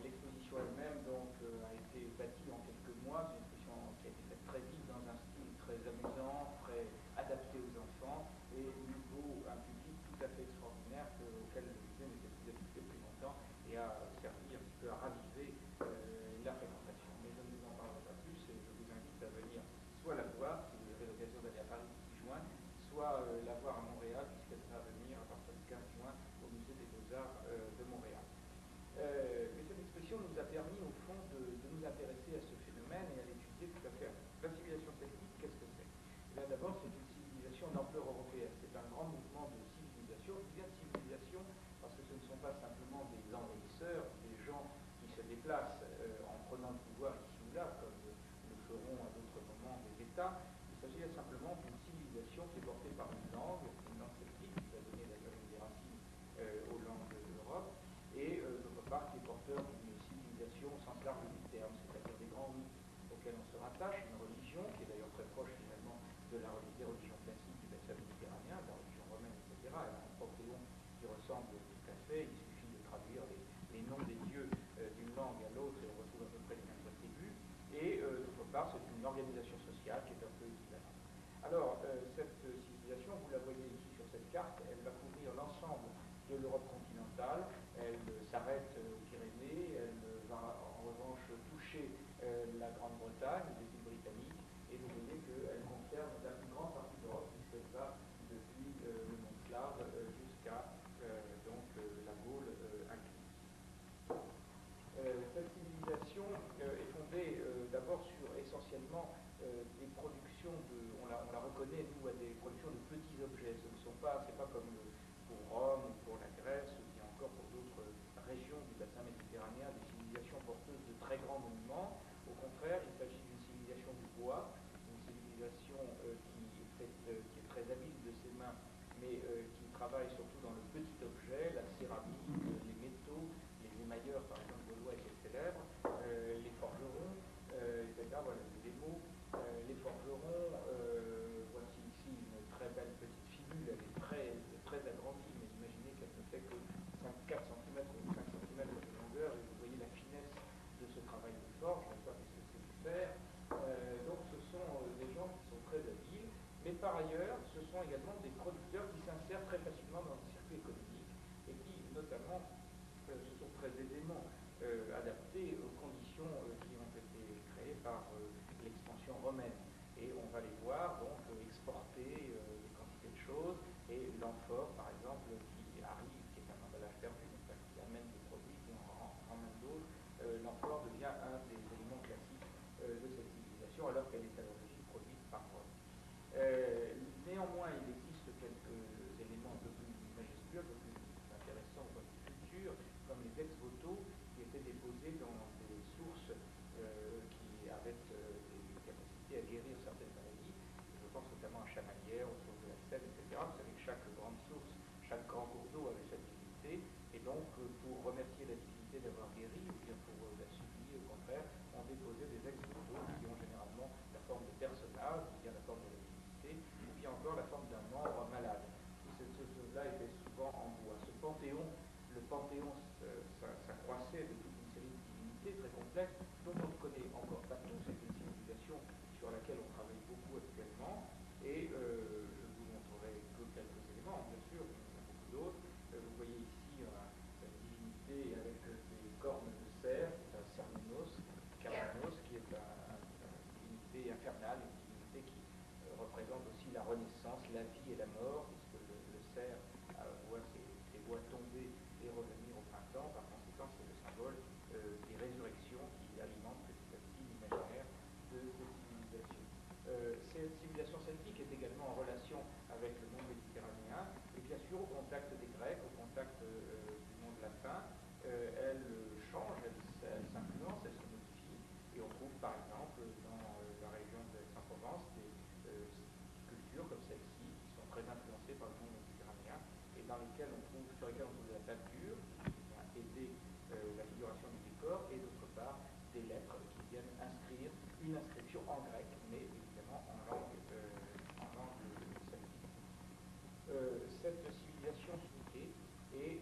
L'exposition elle-même donc a été bâtie en quelques mois, c'est une exposition qui a été faite très vite dans un style très amusant, très adapté aux enfants, et nous vaut un public tout à fait extraordinaire auquel le musée n'était plus habitué depuis longtemps et a servi un petit peu à raviver la fréquentation. Mais je ne vous en parlerai pas plus et je vous invite à venir soit la voir, si vous avez l'occasion d'aller à Paris le 6 juin, soit la voir à Montréal, puisqu'elle va venir à partir du 15 juin au musée des Beaux-Arts de Montréal. Mais cette exposition nous a permis, au fond, de nous intéresser à ce phénomène et à l'étudier tout à fait. La civilisation celtique, qu'est-ce que c'est? D'abord, c'est une civilisation d'ampleur européenne. C'est un grand mouvement de civilisation. Je dis bien civilisation parce que ce ne sont pas simplement des envahisseurs, des gens qui se déplacent en prenant le pouvoir ici ou là, comme le feront à d'autres moments des États. Il s'agit simplement d'une civilisation qui est portée par une langue celtique, qui va donner d'ailleurs des racines aux langues de l'Europe, et d'autre part qui est porteur d'une civilisation au sens large du terme, c'est-à-dire des grands mythes auxquels on se rattache, une religion qui est d'ailleurs très proche finalement des religions classiques du bassin méditerranéen, de la religion romaine, etc. Elle a un panthéon qui ressemble tout à fait, il suffit de traduire les noms des dieux d'une langue à l'autre et on retrouve à peu près les mêmes attributs, et d'autre part c'est une organisation sociale qui est un peu équivalente. Alors, cette civilisation, vous la voyez ici sur cette carte, elle va couvrir l'ensemble de l'Europe continentale, elle s'arrête aux Pyrénées, elle va en revanche toucher la Grande-Bretagne, les îles britanniques, et vous voyez qu'elle concerne la plus grande partie de l'Europe, puisqu'elle va depuis le monde slave jusqu'à la Gaule incluse. Cette civilisation est fondée d'abord sur essentiellement des productions on la reconnaît nous à des productions de petits objets. C'est pas comme pour Rome ou pour la Grèce ou bien encore pour d'autres régions du bassin méditerranéen, des civilisations porteuses de très grands monuments. Au contraire, il s'agit d'une civilisation du bois, une civilisation qui est très habile de ses mains, mais qui travaille surtout dans le petit objet, la céramique, les métaux, les émailleurs par exemple gaulois étaient célèbres, les forgerons, etc. Voilà, les mots. Les forgerons, voici ici une très belle petite fibule, elle est très agrandie, mais imaginez qu'elle ne fait que 4 cm ou 5 cm de longueur, et vous voyez la finesse de ce travail de forge, n'est-ce pas, puisque c'est du fer. Donc ce sont des gens qui sont très habiles, mais par ailleurs, ce sont également des producteurs qui s'insèrent très facilement dans le circuit économique, et qui notamment se sont très aisément adaptés aux conditions qui ont été créées par l'expansion romaine. Et on va les voir donc exporter des quantités de choses, et l'amphore par exemple qui arrive, qui est un emballage perdu, qui amène des produits qui en ramènent d'autres, l'amphore devient un des éléments classiques de cette civilisation alors qu'elle est à l'origine produite par Rome. Néanmoins, il existe quelques éléments un peu plus majestueux, un peu plus intéressants au point de vue culture, comme les ex-voto qui étaient déposés dans des sources qui avaient des capacités à guérir certaines maladies. Je pense notamment à Chamalières, aux sources de la Seine, etc. Vous savez que chaque grande source, chaque grand cours d'eau avait sa divinité, et donc pour remercier la divinité d'avoir guéri, ou bien pour la supplier au contraire, on déposait des ex-voto qui ont généralement la forme de personnages, ou bien la forme de la divinité, ou bien encore la forme d'un membre malade. Cette chose-là était souvent en bois. Ce panthéon, le panthéon s'accroissait de toute une série de divinités très complexes dont on ne connaît encore pas tout. C'est une civilisation sur laquelle on travaille beaucoup actuellement, et je vous montrerai que quelques éléments, bien sûr, il y en a beaucoup d'autres. Vous voyez ici une divinité avec des cornes de cerf, c'est un Cernunnos, qui est une divinité infernale, une divinité qui représente aussi la renaissance, la vie et la mort, puisque le cerf une inscription en grec, mais évidemment en langue celtique. Cette civilisation soukée est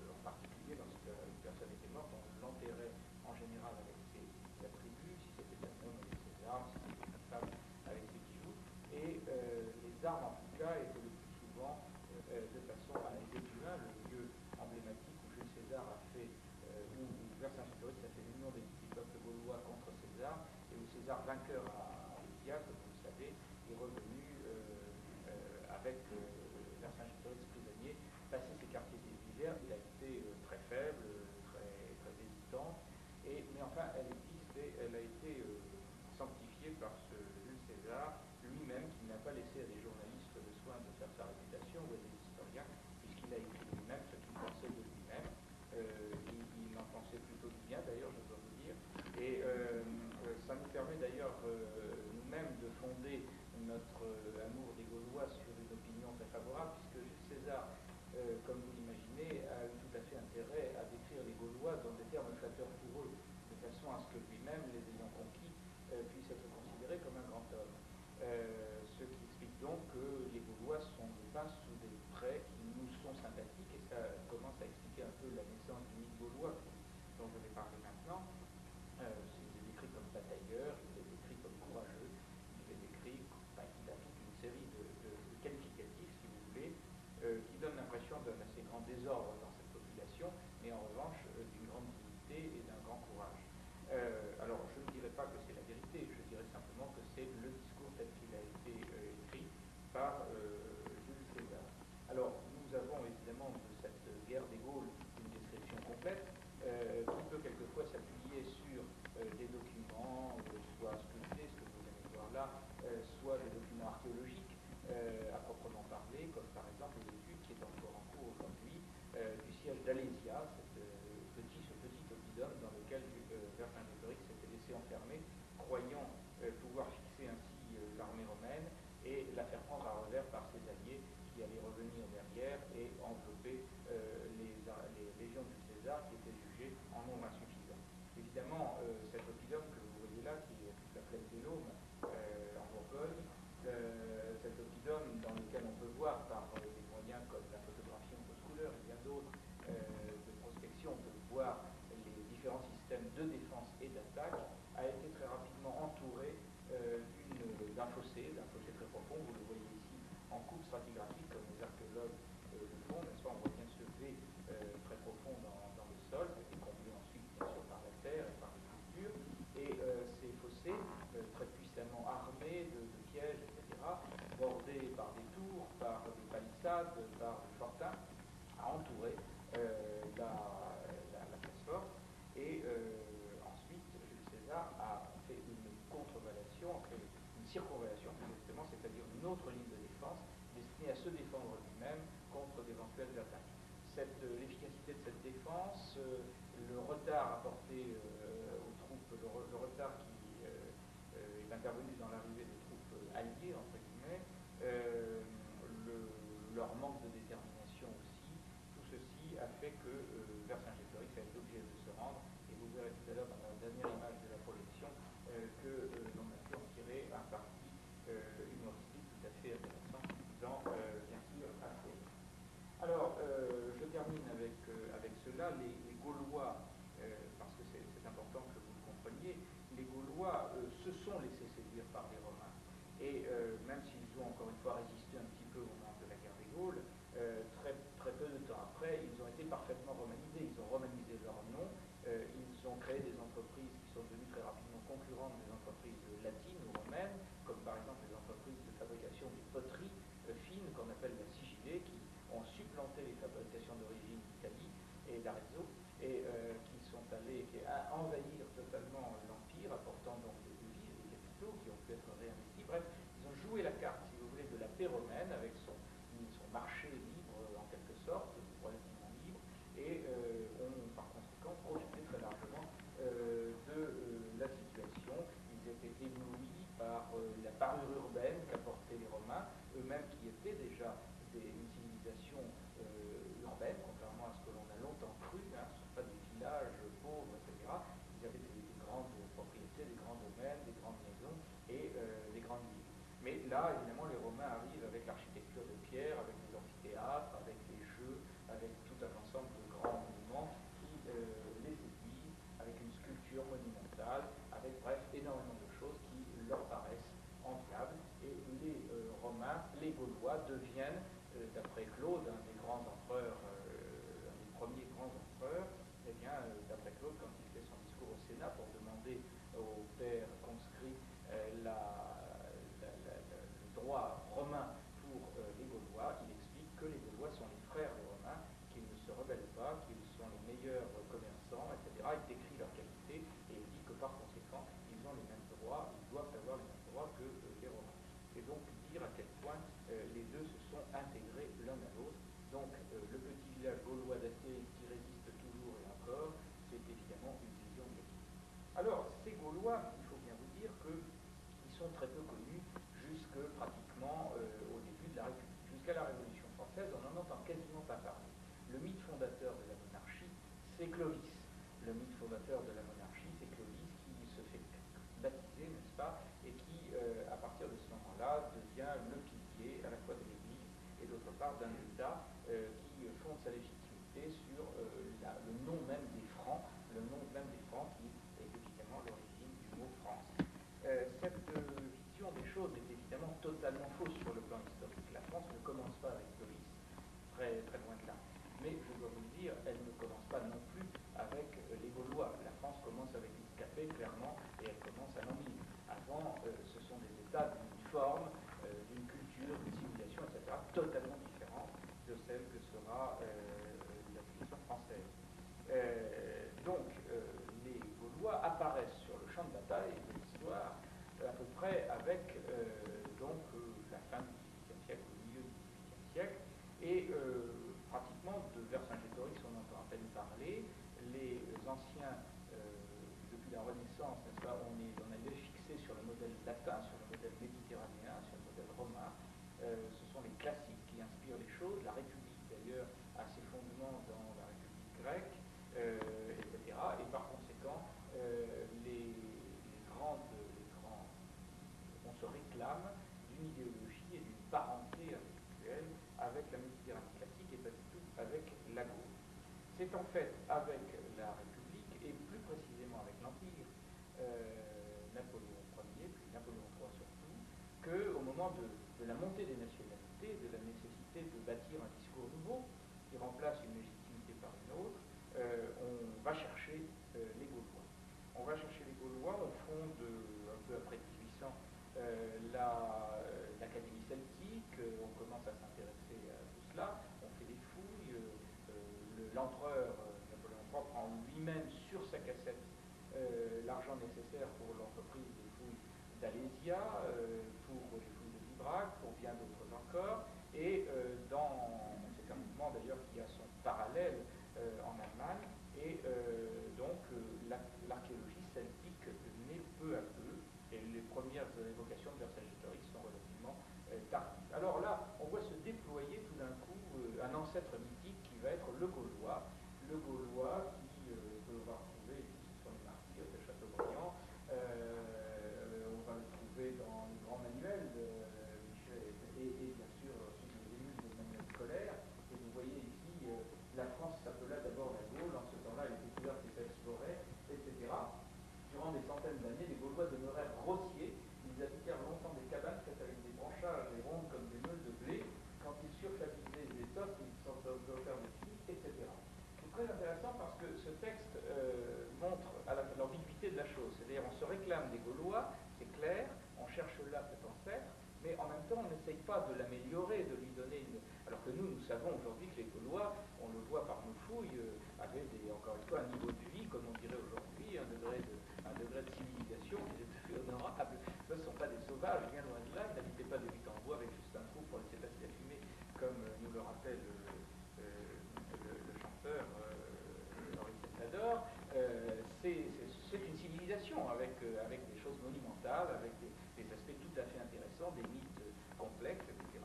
en particulier lorsqu'une personne était morte, on l'enterrait en général avec ses attributs, si c'était un homme avec ses armes, si c'était une femme avec ses bijoux, et les armes en tout cas étaient le plus souvent de façon à Égétuin, le lieu emblématique où Jules César a fait, où Vercingétorix a fait l'union des peuples gaulois contre César, et où César, vainqueur à Épiat, comme vous le savez, est revenu avec Vercingétorix prisonnier, passer ses quartiers d'hiver. Il a été très faible, très hésitant, mais enfin elle a été sanctifiée par ce Jules César lui-même, qui n'a pas laissé à des journalistes le soin de faire sa réputation, ou à des historiens, puisqu'il a écrit lui-même ce qu'il pensait de lui-même. Il en pensait plutôt du bien, d'ailleurs, je dois vous dire. Et ça nous permet d'ailleurs nous-mêmes de fonder notre amour des Gaulois sur une opinion très favorable, puisque Jules César, comme vous l'imaginez, a eu tout à fait intérêt à décrire les Gaulois dans des termes flatteurs pour eux, de façon à ce que lui-même, les ayant conquis, puisse être considéré comme un grand homme. Ce qui explique donc que les Gaulois sont dépeints sous des traits qui nous sont sympathiques, et ça commence à expliquer un peu la naissance du mythe gaulois dont je vais parler maintenant. Il est décrit comme batailleur, il est décrit comme courageux, il est décrit, il a toute une série de qualificatifs, si vous voulez, qui donnent l'impression d'un assez grand désordre dans cette population, mais en revanche d'une grande dignité et d'un grand courage. Alors, je ne dirais pas que c'est la vérité, je dirais simplement que c'est le discours tel qu'il a été écrit par Jules César. Alors, nous avons évidemment de cette guerre des Gaules une description complète, qui peut quelquefois s'appuyer sur des documents, soit sculptés, ce que vous venez de voir là, soit des documents archéologiques à proprement parler, comme par exemple l'étude qui est encore en cours aujourd'hui du siège d'Alésia, ce petit oppidum dans lequel Vercingétorix s'était laissé enfermer, croyant pouvoir fixer ainsi l'armée romaine et la faire prendre à revers par ses alliés qui allaient revenir derrière et envelopper les légions du César qui étaient jugées en nombre insuffisant. Évidemment, cet oppidum que vous voyez là, qui est toute la plaine des Laumes en Bourgogne, cet oppidum dans lequel on peut voir par des moyens comme la photographie en fausse couleur et bien d'autres de prospection, on peut voir les différents systèmes de défense et d'attaque, a été très rapidement entouré d'un fossé très profond. Vous le voyez ici en coupe stratigraphique, comme les archéologues le font, n'est-ce pas? On voit bien ce V très profond dans le sol, ça a été comblé ensuite bien sûr par la terre et par les cultures, et ces fossés, très puissamment armés de pièges, etc., bordés par des tours, par des palissades, par des fortins, a entouré la place forte, et ensuite Jules César a fait une contre-vallation, a fait une circonvallation plus exactement, c'est-à-dire une autre ligne de défense destinée à se défendre lui-même contre d'éventuelles attaques. L'efficacité de cette défense, le retard apporté aux troupes, le retard qui est intervenu dans l'arrivée des troupes alliées, entre guillemets, leur manque de détermination aussi, tout ceci a fait que Vercingétorix a été obligé de se rendre, et vous verrez tout à l'heure dans la dernière image de la projection que l'on a pu en tirer un parti humoristique tout à fait intéressant dans, bien sûr, Aphrodite. Alors, je termine avec cela, les Gaulois, parce que c'est important que vous le compreniez, les Gaulois se sont laissés séduire par les Romains, et même s'ils ont encore une fois résisté un petit peu au moment de la guerre des Gaules, très peu de temps après, ils ont été parfaitement romanisés. Ils ont romanisé leur nom, ils ont créé des entreprises qui sont devenues très rapidement concurrentes des entreprises latines ou romaines, comme par exemple les entreprises de fabrication des poteries fines qu'on appelle la sigillée, qui ont supplanté les fabrications d'origine d'Italie et d'Arezzo, et qui sont allées envahir totalement l'Empire, apportant donc des devises, des capitaux qui ont pu être réinvestis. Bref, ils ont joué la carte, si vous voulez, de la paix romaine avec son marché libre en quelque sorte, relativement libre, et ont par conséquent profité très largement de la situation. Ils étaient éblouis par la parure urbaine qu'apportaient les Romains, eux-mêmes qui étaient déjà une civilisation urbaine, contrairement à ce que l'on a longtemps cru, ce ne sont pas des villages pauvres, etc. Ils avaient des grandes Mais là, évidemment, les Romains arrivent avec l'architecture de pierre, avec les amphithéâtres, avec les jeux, avec tout un ensemble de grands monuments qui les séduisent, avec une sculpture monumentale, avec bref énormément de choses qui leur paraissent enviables. Et les Romains, les Gaulois deviennent, d'après Claude, un des grands empereurs, un des premiers grands empereurs, eh bien, d'après Claude, quand il fait son discours au Sénat pour demander aux pairs conscrits le droit romain pour les Gaulois, il explique que les Gaulois sont les frères des Romains, qu'ils ne se rebellent pas, qu'ils sont les meilleurs commerçants, etc. Il décrit leurs qualités et il dit que par conséquent, ils ont les mêmes droits, ils doivent avoir les mêmes droits que les Romains. Et donc dire à quel point les deux se sont intégrés l'un à l'autre. Donc le petit village gaulois d'Astérix qui résiste toujours et encore, c'est évidemment une vision négative. Alors, ces Gaulois, il faut bien vous dire qu'ils sont très peu connus jusque pratiquement au début de la République. Jusqu'à la Révolution française, on n'en entend quasiment pas parler. Le mythe fondateur de la monarchie, c'est Clovis. Le mythe fondateur de la monarchie, c'est Clovis qui se fait baptiser, n'est-ce pas, et qui, à partir de ce moment-là, devient le pilier à la fois de l'Église et d'autre part d'un État qui fonde sa légitimité sur le nom même des Francs, le nom même des Francs qui est évidemment l'origine du mot France. Cette vision des choses est évidemment totalement fausse sur le plan historique. La France ne commence pas avec Clovis, très, très loin de là. Mais je dois vous le dire, elle ne commence pas non plus avec les Gaulois. La France commence avec Iscapé, clairement, et elle commence à Namur. Avant, ce sont des États d'une forme, d'une culture, d'une civilisation, etc., totalement différente de celle que sera la civilisation française. Donc, les Gaulois apparaissent sur le champ de bataille de l'histoire à peu près avec la fin du XVIIIe siècle, au milieu du XVIIIe siècle, et pratiquement de Vercingétorix on entend à peine parler. Les anciens, depuis la Renaissance, n'est-ce pas, on est fixé sur le modèle latin, sur le modèle méditerranéen, sur le modèle romain. Ce sont les classiques qui inspirent les choses. La République, d'ailleurs, a ses fondements dans la République grecque, etc. Et par conséquent, on se réclame d'une idéologie et d'une parenté intellectuelle avec la Méditerranée classique et pas du tout avec la Gaule. C'est en fait avec la République et plus précisément avec l'Empire, Napoléon Ier, puis Napoléon III surtout, qu'au moment de la montée des nationalités, de la nécessité de bâtir un discours nouveau qui remplace une légitimité par une autre, on va chercher les Gaulois. On va chercher les Gaulois, on fonde un peu après 1800 l'Académie celtique, on commence à s'intéresser à tout cela, on fait des fouilles, l'empereur Napoléon III prend lui-même sur sa cassette l'argent nécessaire pour l'entreprise des fouilles d'Alésia, pour les fouilles de Bibracte, pour bien d'autres encore, et c'est un mouvement d'ailleurs qui a son parallèle en Allemagne, et donc l'archéologie celtique naît peu à peu, et les premières évocations de Vercingétorix sont relativement tardives. Alors là, on voit se déployer tout d'un coup un ancêtre mythique qui va être le Gaulois qui on va retrouver, ce sont les martyrs de Chateaubriand, on va le trouver dans les grands manuels de Michel et bien sûr sous les émules de Manuel Colère. Et vous voyez ici, la France s'appela d'abord la Gaule, en ce temps-là elle était couverte et explorée, etc. Durant des centaines d'années, les Gaulois demeurèrent grossiers. Ils habitèrent longtemps des cabanes faites avec des branchages et rondes comme des meules de blé. Quand ils surchapisaient les étoffes, ils s'en offert de filles, etc. C'est très intéressant parce que ce texte montre l'ambiguïté de la chose. C'est-à-dire, on se réclame des Gaulois, c'est clair, on cherche là cet ancêtre, mais en même temps, on n'essaye pas de l'améliorer, de lui donner une... Alors que nous savons aujourd'hui que les Gaulois, on le voit par nos fouilles, avaient encore une fois un niveau de vie, comme on dirait aujourd'hui, un degré de civilisation qui est tout à fait honorable. Ce ne sont pas des sauvages, bien loin de là, ils n'habitaient pas des huttes en bois avec juste un trou pour laisser passer la fumée, comme nous le rappelle le chanteur Henri Nador. C'est une civilisation avec des choses monumentales, avec des aspects tout à fait intéressants, des mythes complexes, etc.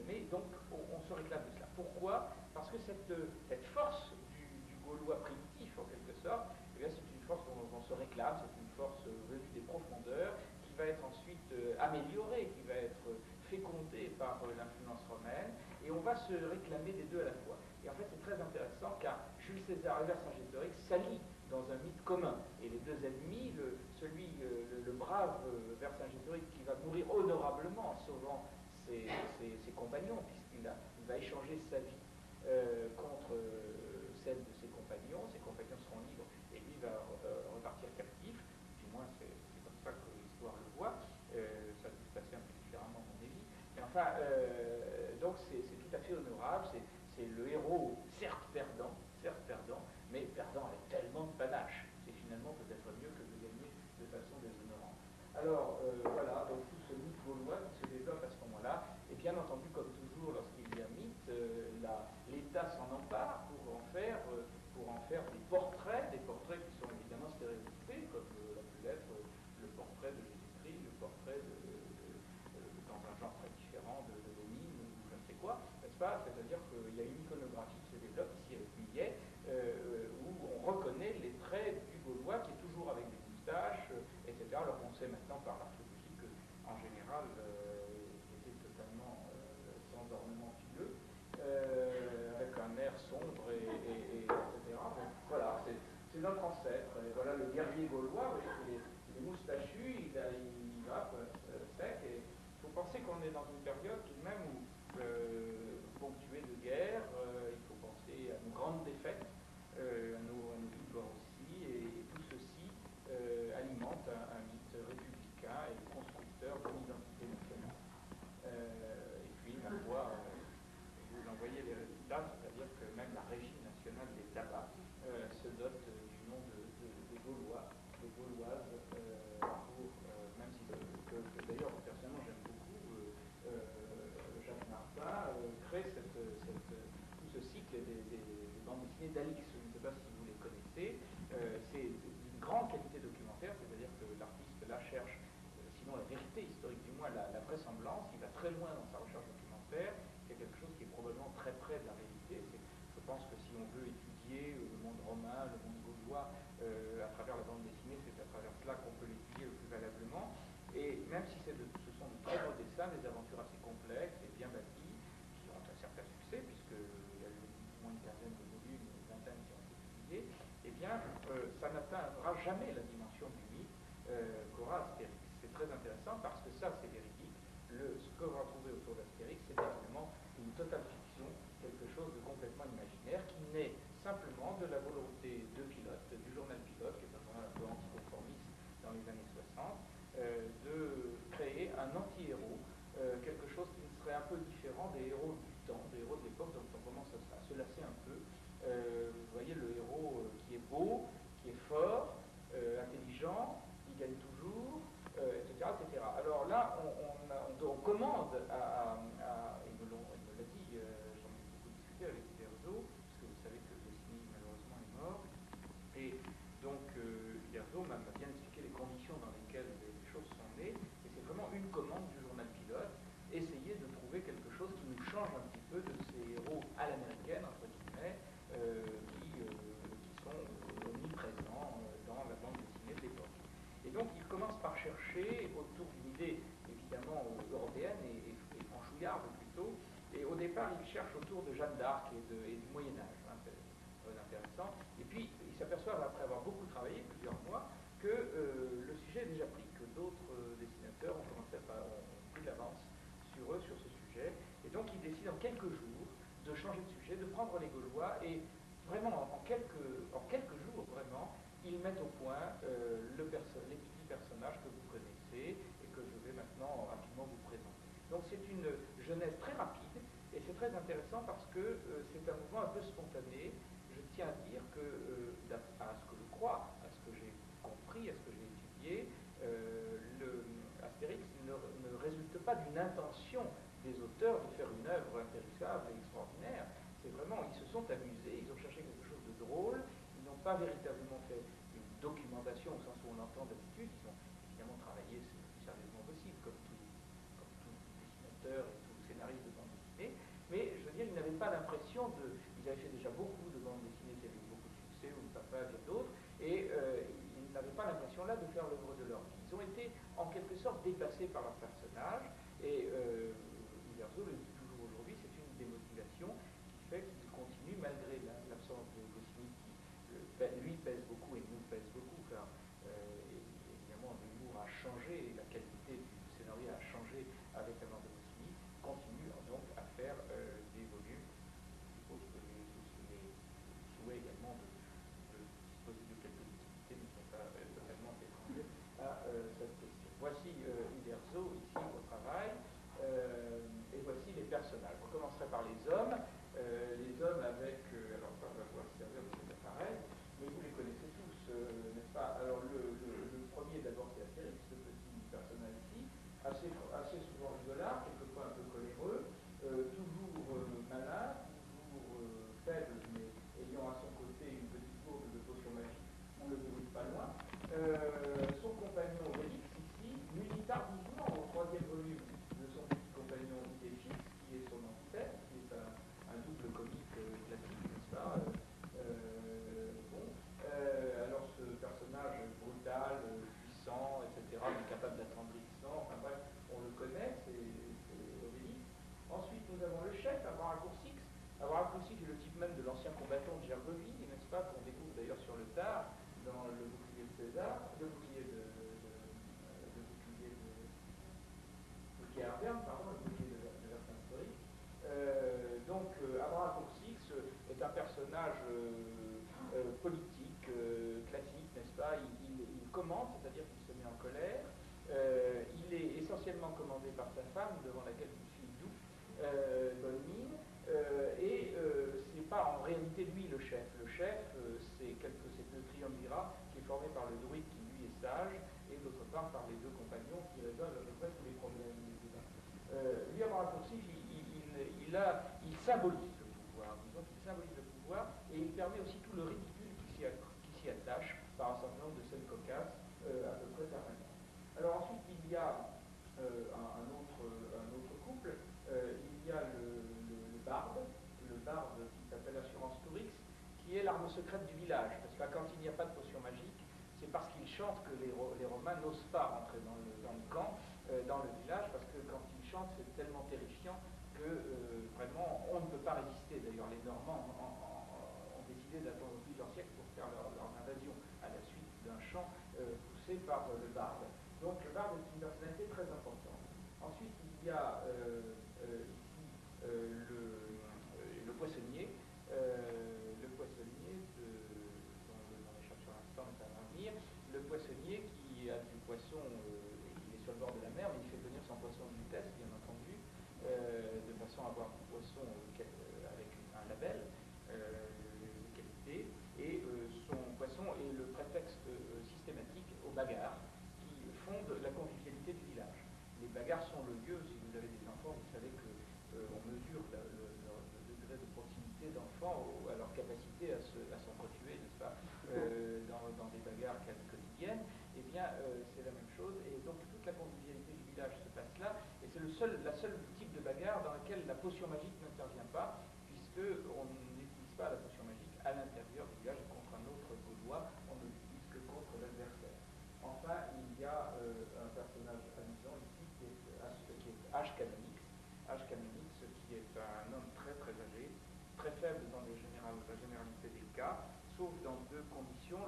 Mais donc, on se réclame de cela. Pourquoi? Parce que cette force du Gaulois primitif, en quelque sorte, eh bien, c'est une force dont on se réclame, c'est une force venue des profondeurs, qui va être ensuite améliorée se réclamer des deux à la fois. Et en fait, c'est très intéressant car Jules César et Vercingétorix s'allient dans un mythe commun. Et les deux ennemis, le brave Vercingétorix qui va mourir honorablement en sauvant ses compagnons, puisqu'il va échanger sa vie contre celle de ses compagnons seront libres et lui va repartir captif, du moins c'est comme ça que l'histoire le voit, ça a dû se passer un peu différemment à mon avis, mais enfin, donc c'est tout à fait honorable, c'est le héros certes perdant, mais perdant avec tellement de panache, c'est finalement peut-être mieux que de gagner de façon déshonorante. Alors voilà, donc tout ce mythe gaulois qui se développe à ce moment-là, et bien entendu, comme toujours, lorsqu'il y a mythe, l'État s'en empare pour en faire des portraits qui sont évidemment stéréotypés, comme l'a pu l'être le portrait de Jésus-Christ, le portrait dans un genre très différent de Lénine ou je ne sais quoi, n'est-ce pas? C'est-à-dire qu'il y a une iconographie qui se développe ici avec Millet, où on reconnaît les traits du Gaulois qui est toujours avec des moustaches, etc. Alors qu'on sait maintenant par l'archéologie qu'en général, il était totalement sans ornement pileux, avec un air sombre, etc. Donc, voilà, c'est notre ancêtre. Et voilà le guerrier gaulois, il est moustachu, il va sec. Et il faut penser qu'on est dans une période tout de même où, ponctuée de guerre, il faut penser à nos grandes défaites, à nos victoires aussi, et tout ceci alimente un mythe républicain et constructeur d'une identité nationale. Et puis, ma foi, vous en voyez les résultats, c'est-à-dire que même la Régie nationale des tabacs se dote du nom de Gaulois, de Gauloises, même si d'ailleurs personnellement j'aime beaucoup, Jacques Martin crée tout ce cycle des bandes dessinées d'Alix. Je ne sais pas si vous les connaissez. C'est d'une grande qualité documentaire, c'est-à-dire que l'artiste là cherche, sinon la vérité historique, du moins la vraisemblance, il va très loin dans sa recherche documentaire. C'est quelque chose qui est probablement très près de la réalité. Je pense que si on veut étudier le monde romain, le monde gaulois, à travers la bande dessinée, c'est à travers cela qu'on peut l'étudier le plus valablement. Et même si ce sont de très beaux dessins, des aventures assez complexes et bien bâties, qui ont un certain succès, puisqu'il y a eu moins une quinzaine de volumes, une vingtaine qui ont été publiés, eh bien, ça n'atteindra jamais la dimension du mythe qu'aura Astérix. C'est très intéressant parce que ça, c'est véridique. Ce que vous retrouvez autour d'Astérix, c'est évidemment une totale fiction, quelque chose de complètement imaginaire, qui naît simplement de la volonté de Pilote, du journal Pilote, qui est un journal un peu anticonformiste dans les années 60, de créer un anti-héros, quelque chose qui serait un peu différent des héros du temps, des héros de l'époque, dont on commence à se lasser un peu. Vous voyez le héros qui est beau, qui est fort, intelligent, il gagne toujours, etc., etc. Alors là, on commande il me l'a dit, j'en ai beaucoup discuté avec Uderzo, parce que vous savez que Dessny malheureusement est mort, et donc Uderzo m'a bien expliqué les conditions dans lesquelles les choses sont nées, et c'est vraiment une commande du journal Pilote, essayer de trouver quelque chose qui nous change un petit peu de ces héros à l'américaine, entre guillemets, qui sont omniprésents dans la bande dessinée de l'époque. Et donc il commence par chercher autour d'une idée évidemment européenne et franchouillarde plutôt, et au départ il cherche autour de Jeanne d'Arc et du Moyen-Âge, hein, c'est très intéressant, et puis il s'aperçoit après avoir beaucoup travaillé, plusieurs mois, que le sujet est déjà pris, que d'autres dessinateurs ont commencé ont pris l'avance sur eux, sur ce sujet, et donc il décide en quelques jours de changer de sujet, de prendre les Gaulois, et vraiment en quelques jours vraiment, ils mettent au point les petits personnages que vous connaissez et que je vais maintenant rapidement vous présenter. Donc c'est une genèse très rapide et c'est très intéressant parce que c'est un mouvement un peu spontané. Je tiens à dire que, à ce que je crois, à ce que j'ai compris, à ce que j'ai étudié, Astérix ne résulte pas d'une intention des auteurs de faire une œuvre impérissable et extraordinaire. C'est vraiment, ils se sont amusés, ils ont cherché quelque chose de drôle, ils n'ont pas véritablement fait une documentation au sens où on l'entend d'habitude, ils ont évidemment travaillé le plus sérieusement possible, comme tout dessinateur et tout scénariste de bande dessinée, mais je veux dire, ils n'avaient pas l'impression ils avaient fait déjà beaucoup de bandes dessinées qui avaient eu beaucoup de succès, ou de Papa et d'autres, et ils n'avaient pas l'impression là de faire l'œuvre de leur vie. Ils ont été en quelque sorte dépassés par leurs personnages, et Uderzo le dit toujours aujourd'hui, c'est une des motivations pression qui fait qu'il continue malgré l'absence de Goscinny qui, lui, pèse beaucoup et nous pèse beaucoup, car évidemment l'humour a changé, la qualité du scénario a changé avec la mort de Goscinny, continue donc à faire des volumes. Je suppose que les souhaits également de disposer de quelques utilités ne sont pas totalement étrangers à cette question. Voici Uderzo ici au travail, et voici les personnages. On commencerait par les hommes avec, alors on va pouvoir se servir de cet appareil, mais vous les connaissez tous, n'est-ce pas? Alors le premier d'abord c'est Astérix, ce petit personnage ici, assez souvent rigolard, quelquefois un peu coléreux, toujours malin, toujours faible, mais ayant à son côté une petite gourde de potion magique, on ne le trouve pas loin. Son compagnon Obélix ici, muni tardivement au troisième volume de son petit compagnon Idéfix, qui est son antithèse, qui est un double comique classique, n'est-ce pas? Alors ce personnage brutal, puissant, etc., incapable d'attendrissement, enfin bref, on le connaît, c'est Obélix. Ensuite, nous avons le chef, Abracoursix. Abracoursix est le type même de l'ancien combattant de Gergovie, n'est-ce pas, qu'on découvre d'ailleurs sur le tard, dans le bouclier de César, le bouclier de Arverne, pardon, le bouclier de Vercingétorix. Donc, Abracoursix est un personnage politique, classique, n'est-ce pas? Il commande, c'est-à-dire qu'il se met en colère. Il est essentiellement commandé par sa femme, devant laquelle il suit doux, bonne mine, et c'est pas en réalité lui le chef. Le chef, c'est le triumvirat qui est formé par le druide qui lui est sage, et d'autre part par les deux compagnons qui résolvent à peu près tous les problèmes des humains. Lui, Abracoursix, il symbolise le pouvoir, disons qu'il symbolise le pouvoir, et il permet aussi tout le ridicule qui s'y attache par un certain nombre de scènes cocasses à peu près permanentes. Alors ensuite, il y a un autre couple, il y a le barde qui s'appelle Assurance Tourix, qui est l'arme secrète du village, parce que quand il n'y a pas de potion magique, c'est parce qu'il chante que les Romains n'osent pas rentrer dans le camp, dans le village, parce que quand ils chantent, c'est tellement terrifiant que vraiment on ne peut pas résister. D'ailleurs, les Normands ont décidé d'attendre plusieurs siècles pour faire leur invasion à la suite d'un chant poussé par le barde. Donc le barde est une personnalité très importante. Ensuite, il y a ici le poissonnier, dont le nom échappe sur l'instant, mais ça va venir. Le poissonnier qui a du poisson, il est sur le bord de la mer, mais il fait venir son poisson de vitesse, bien entendu, de façon à avoir un poisson avec un label de qualité, et son poisson est le prétexte systématique aux bagarres qui fondent la convivialité du village. Les bagarres sont le lieu, si vous avez des enfants, vous savez qu'on mesure le degré de proximité d'enfants à leur capacité à s'entretuer, n'est-ce pas, dans des bagarres quotidiennes. Eh bien, c'est la même chose, et donc toute la convivialité du village se passe là, et c'est la seule type de bagarre dans laquelle la potion magique n'intervient pas, puisqu'on n'utilise pas la potion magique à l'intérieur du village contre un autre Gaulois, on ne l'utilise que contre l'adversaire. Enfin, il y a un personnage amusant ici qui est Ashcanonix, qui est un homme très très âgé, très faible dans la généralité des cas, sauf dans deux conditions.